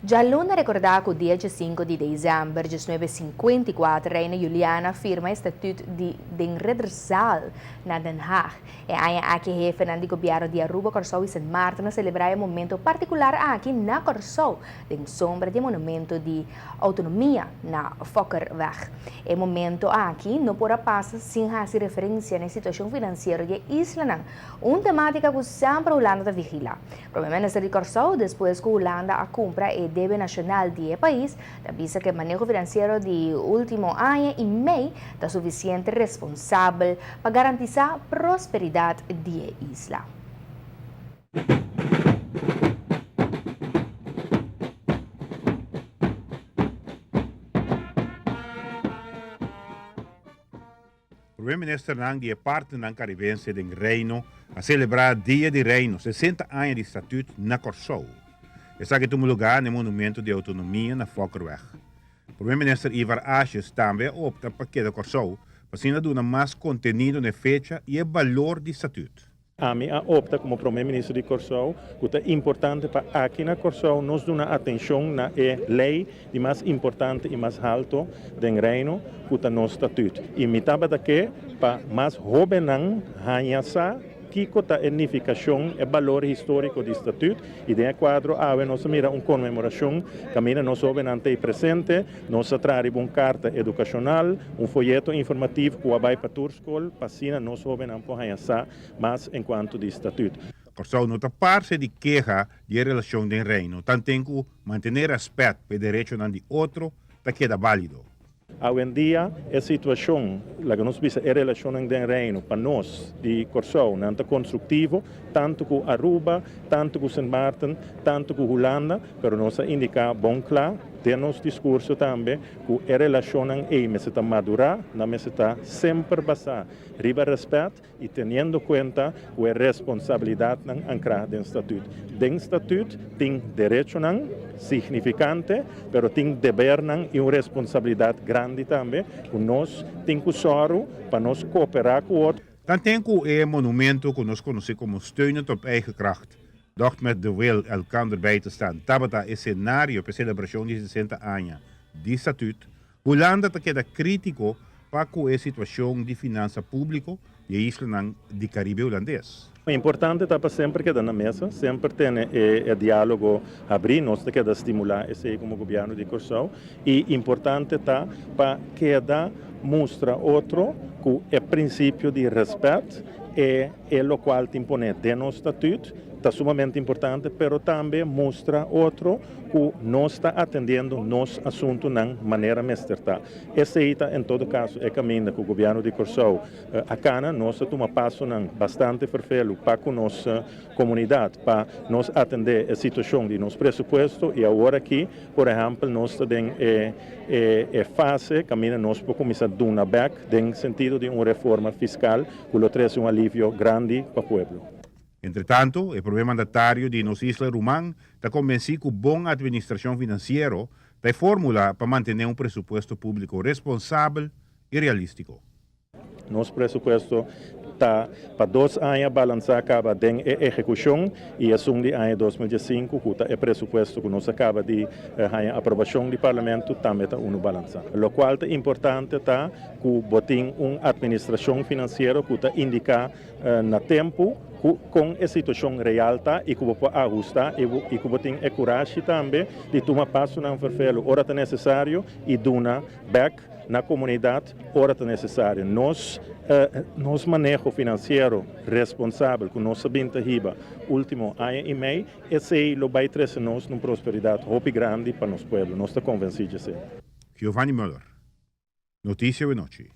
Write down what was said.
Já Luna recordar que o dia 5 de dezembro de 1954, Reina Juliana firma o Estatuto de Redressal na Den Haag. E aí aqui é Fernando Gobiaro de Aruba, Corsou e Sint Maarten celebrar um momento particular aqui na Corsou, em sombra do monumento de autonomia na Fokkerweg. E momento aqui não pode passar sem fazer referência na situação financeira de Isla, uma temática que sempre a Holanda vigila. O primeiro-ministro de Corsou, depois que a Holanda a compra e deve nacional do país, avisa que o manejo financeiro de último ano e meio está suficiente responsável para garantizar a prosperidade da isla. O primeiro-ministro é parte da caribense do Reino a celebrar o Dia de Reino, 60 anos de estatuto na Corsou. Está aqui no lugar no Monumento de Autonomia na Fokkerweg. O primeiro-ministro Ivar Asjes também opta para que a Corsou para dar mais conteúdo na fecha e o valor do estatuto. A mim opta como primeiro-ministro de Corsou, que é importante para aqui na Corsou nos dar atenção na lei de mais importante e mais alto do reino, que é o nosso estatuto. E me estava daqui para mais jovens hanhasa que a edificação e valor histórico do estatuto e de quadro nós mira uma comemoração caminha nós ante presente nós traz uma carta educacional folheto informativo que vai para toda a escola para nós jovens hanhasa mas enquanto do estatuto. Corsou não está parte de queixa de relação do reino, tanto que manter respeito pelo direito de outro está queda válido. Hoje em dia, a situação, que nós vemos a relação com o reino, para nós, de Corsou, não é construtivo, tanto com Aruba, tanto com Sint Maarten, tanto com Holanda, mas nós indicamos bem claro, de nosso discurso também, que a relação está madurar, está sempre basada riba respeito e tendo em conta a responsabilidade ancrada no estatuto. O estatuto tem direito significante, mas tem dever e uma responsabilidade grande também, que nós temos que soro para nós cooperar com o outro. Tanto que é monumento que nós conhecemos como steunen op eigen kracht. Doch met de wil elkaar bij te staan. Tabata é cenário para a celebração de 60 anos de estatuto. Holanda está crítico para a situação de finança pública e isla de Caribe holandês. É importante estar sempre que na mesa, sempre ter o diálogo abrir, nós temos que estimular esse como governo de Corsou e importante estar para que mostra outro que o princípio de respeito é o qual te impõe de nosso estatuto, está sumamente importante, mas também mostra outro que não está atendendo nos assuntos de maneira mesterta. Esse aí, em todo caso, é o caminho que o governo de Corsou a cana, nós tomamos passo bastante perfeito para a nossa comunidade, para nós atender a situação de nosso pressuposto e agora aqui, por exemplo, nós temos a fase, caminho nós para começar a dar back, no sentido de uma reforma fiscal, que traz um alívio grande para o povo. Entretanto, o primeiro mandatário de nossa isla Rumang está convencido que boa administração financeira é fórmula para manter um presupuesto público responsável e realístico. Nosso presupuesto está para 2 anos balançar acaba de execução e assume de ano 2005 que é presupuesto que nós acaba de aprovação do parlamento também está balançar. O qual é importante está que botem uma administração financeira que está indicar na tempo com a situação real e que pode ajustar e que tem a coragem também de tomar passo na ferfelo hora é necessário e dar back na comunidade hora é necessário. Nós manejo financeiro responsável com nossa binta riba último ano e meio, esse aí vai trazer nós uma prosperidade muito grande para nosso povo. Nós estamos convencidos disso. Giovanni Müller, Notícia e Noite.